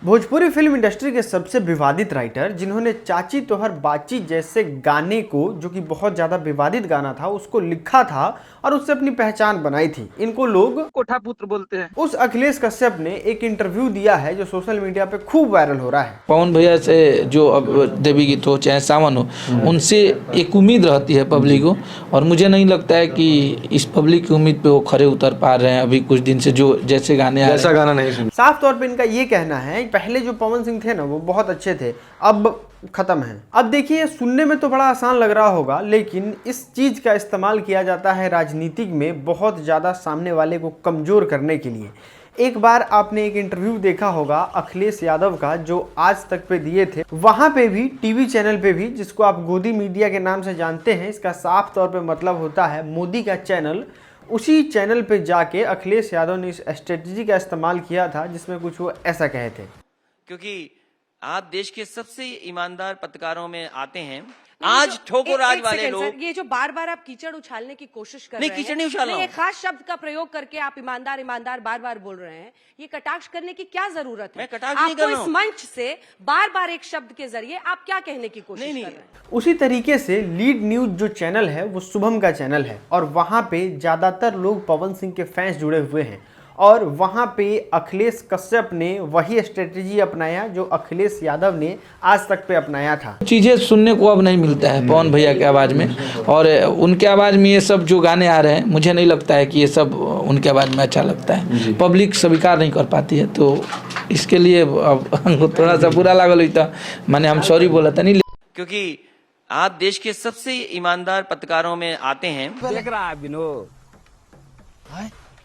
Bhojpuri film industry के सबसे विवादित राइटर जिन्होंने चाची तोहर बाची जैसे गाने को, जो कि बहुत ज़्यादा विवादित गाना था, उसको लिखा था और उससे अपनी पहचान बनाई थी, इनको लोग कोठा पुत्र बोलते हैं। उस अखिलेश कश्यप ने एक इंटरव्यू दिया है जो सोशल मीडिया पे खूब वायरल हो रहा है। पवन भैया से जो अब देवी गीत हो चाहे सावन हो, उनसे एक उम्मीद रहती है पब्लिक को, और मुझे नहीं लगता है कि इस पब्लिक की उम्मीद पे वो खरे उतर पा रहे हैं अभी कुछ दिन से। जो जैसे गाने आ रहे हैं, ऐसा गाना नहीं सुना। साफ तौर पे इनका ये कहना है पहले जो पवन सिंह थे ना वो बहुत अच्छे थे, अब खत्म है। अब देखिए, सुनने में तो बड़ा आसान लग रहा होगा, लेकिन इस चीज का इस्तेमाल किया जाता है राजनीतिक में बहुत ज्यादा सामने वाले को कमजोर करने के लिए। एक बार आपने एक इंटरव्यू देखा होगा अखिलेश यादव का जो आज तक पे दिए थे, वहां पे भी टीवी चैनल पे भी, जिसको आप गोदी मीडिया के नाम से जानते हैं, इसका साफ तौर पे मतलब होता है मोदी का चैनल। उसी चैनल पे जाके अखिलेश यादव ने इस स्ट्रेटजी का इस्तेमाल किया था जिसमें कुछ वो ऐसा कहे थे। क्योंकि आप देश के सबसे ईमानदार पत्रकारों में आते हैं। आज ठोको राज वाले लोग, ये जो बार बार आप कीचड़ उछालने की कोशिश कर रहे हैं, कीचड़ नहीं उछाल रहा हूं। एक खास शब्द का प्रयोग करके आप ईमानदार ईमानदार बार बार बोल रहे हैं, ये कटाक्ष करने की क्या जरूरत है? मैं कटाक्ष नहीं कर रहा हूं। इस मंच से बार बार एक शब्द के जरिए आप क्या कहने की कोशिश कर रहे हैं? उसी तरीके से लीड न्यूज जो चैनल है वो शुभम का चैनल है, और वहां पे ज्यादातर लोग पवन सिंह के फैंस जुड़े हुए हैं, और वहां पे अखिलेश कश्यप ने वही स्ट्रेटजी अपनाया जो अखिलेश यादव ने आज तक पे अपनाया था। चीज़ें सुनने को अब नहीं मिलता है पवन भैया के आवाज़ में, और उनके आवाज़ में ये सब जो गाने आ रहे हैं, मुझे नहीं लगता है कि ये सब उनके आवाज़ में अच्छा लगता है। पब्लिक स्वीकार नहीं कर पाती है, तो इसके लिए अब हमको थोड़ा सा बुरा लागल हुई था, मैंने हम सॉरी बोला था नहीं। क्योंकि आप देश के सबसे ईमानदार पत्रकारों में आते हैं। देख रहा है विनोद,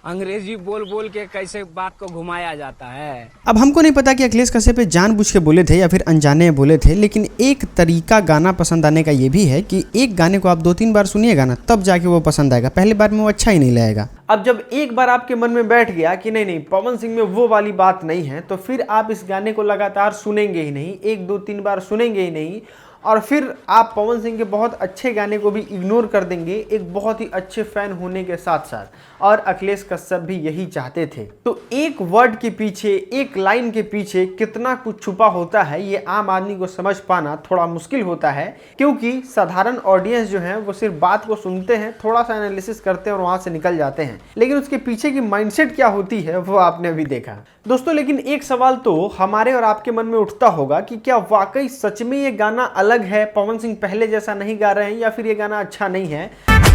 अंग्रेजी बोल बोल के कैसे बात को घुमाया जाता है। अब हमको नहीं पता कि अखिलेश कश्यप जानबूझ के बोले थे या फिर अनजाने बोले थे, लेकिन एक तरीका गाना पसंद आने का ये भी है कि एक गाने को आप 2-3 बार सुनिएगा ना, तब जाके वो पसंद आएगा, पहली बार में वो अच्छा ही नहीं लगेगा। अब जब एक बार आपके मन में बैठ गया कि नहीं पवन सिंह में वो वाली बात नहीं है, तो फिर आप इस गाने को लगातार सुनेंगे ही नहीं, 1-2-3 बार सुनेंगे ही नहीं, और फिर आप पवन सिंह के बहुत अच्छे गाने को भी इग्नोर कर देंगे एक बहुत ही अच्छे फैन होने के साथ साथ। और अखिलेश कश्यप भी यही चाहते थे। तो एक वर्ड के पीछे, एक लाइन के पीछे कितना कुछ छुपा होता है, ये आम आदमी को समझ पाना थोड़ा मुश्किल होता है, क्योंकि साधारण ऑडियंस जो है वो सिर्फ बात को सुनते हैं, थोड़ा सा एनालिसिस करते हैं और वहां से निकल जाते हैं, लेकिन उसके पीछे की माइंडसेट क्या होती है वो आपने अभी देखा दोस्तों। लेकिन एक सवाल तो हमारे और आपके मन में उठता होगा कि क्या वाकई सच में ये गाना अलग है, पवन सिंह पहले जैसा नहीं गा रहे हैं, या फिर ये गाना अच्छा नहीं है?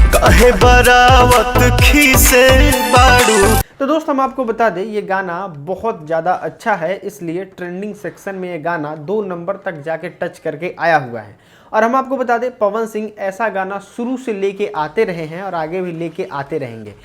काहे बरावत खीसे बाड़ू। तो दोस्त हम आपको बता दें ये गाना बहुत ज़्यादा अच्छा है, इसलिए ट्रेंडिंग सेक्शन में ये गाना 2 नंबर तक जाके टच करके आया हुआ है। और हम आपको बता दें पवन सिंह ऐसा गाना शुरू से लेके आते रहे हैं और आगे भी लेके आते रहेंगे।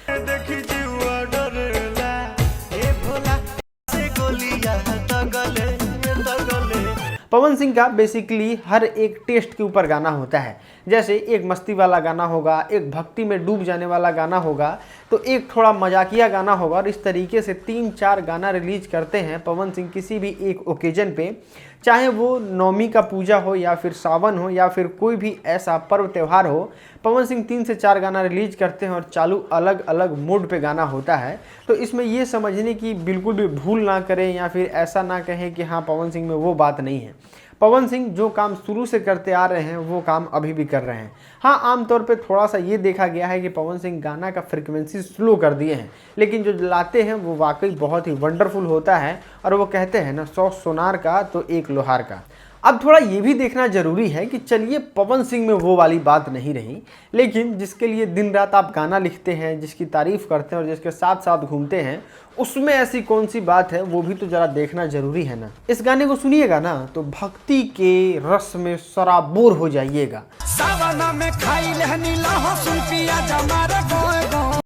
पवन सिंह का बेसिकली हर एक टेस्ट के ऊपर गाना होता है, जैसे एक मस्ती वाला गाना होगा, एक भक्ति में डूब जाने वाला गाना होगा, तो एक थोड़ा मजाकिया गाना होगा, और इस तरीके से 3-4 गाना रिलीज करते हैं पवन सिंह किसी भी एक ओकेजन पे, चाहे वो नवमी का पूजा हो या फिर सावन हो या फिर कोई भी ऐसा पर्व त्यौहार हो। पवन सिंह 3 से 4 गाना रिलीज करते हैं और चालू अलग अलग मूड पे गाना होता है। तो इसमें ये समझने की बिल्कुल भी भूल ना करें या फिर ऐसा ना कहें कि हाँ पवन सिंह में वो बात नहीं है। पवन सिंह जो काम शुरू से करते आ रहे हैं वो काम अभी भी कर रहे हैं। हाँ, आमतौर पे थोड़ा सा ये देखा गया है कि पवन सिंह गाना का फ्रीक्वेंसी स्लो कर दिए हैं, लेकिन जो लाते हैं वो वाकई बहुत ही वंडरफुल होता है। और वो कहते हैं ना, 100 सोनार का तो 1 लोहार का। अब थोड़ा ये भी देखना जरूरी है कि चलिए पवन सिंह में वो वाली बात नहीं रही, लेकिन जिसके लिए दिन रात आप गाना लिखते हैं, जिसकी तारीफ करते हैं और जिसके साथ साथ घूमते हैं, उसमें ऐसी कौन सी बात है वो भी तो जरा देखना जरूरी है ना। इस गाने को सुनिएगा ना तो भक्ति के रस में सराबोर हो जाइएगा। सावना में खाई लहनी लाहो सुन पिया जमारे गोए गो।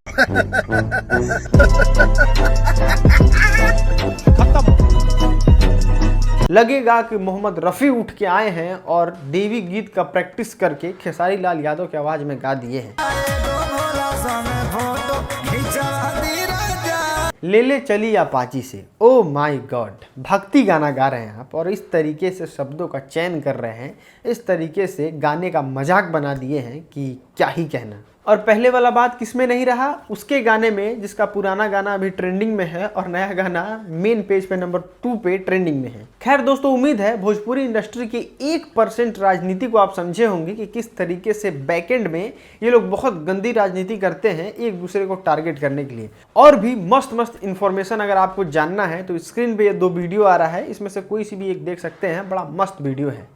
लगेगा कि मोहम्मद रफ़ी उठ के आए हैं और देवी गीत का प्रैक्टिस करके खेसारी लाल यादव की आवाज में गा दिए हैं। ले ले चली अपाची से, ओ माय गॉड, भक्ति गाना गा रहे हैं आप और इस तरीके से शब्दों का चयन कर रहे हैं, इस तरीके से गाने का मजाक बना दिए हैं कि क्या ही कहना। और पहले वाला बात किसमें नहीं रहा, उसके गाने में जिसका पुराना गाना अभी ट्रेंडिंग में है और नया गाना मेन पेज पे नंबर 2 पे ट्रेंडिंग में है। खैर दोस्तों, उम्मीद है भोजपुरी इंडस्ट्री की 1% राजनीति को आप समझे होंगे कि किस तरीके से बैकएंड में ये लोग बहुत गंदी राजनीति करते हैं एक दूसरे को टारगेट करने के लिए। और भी मस्त मस्त इन्फॉर्मेशन अगर आपको जानना है तो स्क्रीन पे ये 2 वीडियो आ रहा है, इसमें से कोई सी भी एक देख सकते हैं, बड़ा मस्त वीडियो है।